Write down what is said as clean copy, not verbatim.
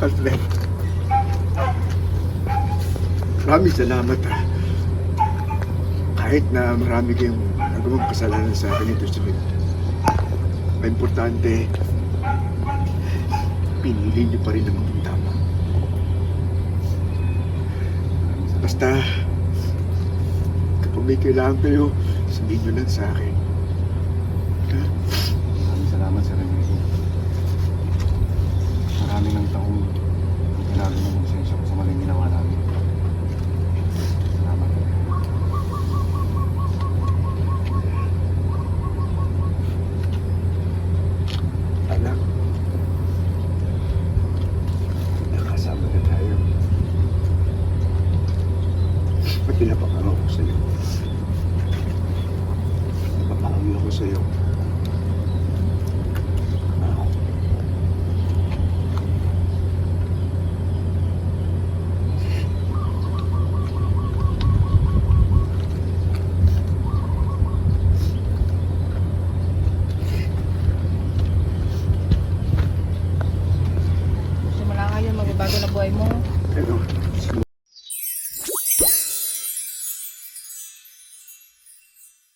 Alfred, maraming salamat ha. Kahit na marami kayong nagawang kasalanan sa akin ito sunod. Ang importante, pinili niyo pa rin ang maging tama. Basta, kapag may kailangan kayo, sabihin niyo lang sa akin. Ha? Maraming salamat sa Enrique. Marami ng taong ginagawa ng konsensya ko sa maling ginawa namin. Salamat. Anak, nakasama na tayo. At pinapakaraw ko sa'yo. Napapakawin ako sa'yo. Gusto mo lang ngayon, magbabago na buhay mo. Pero,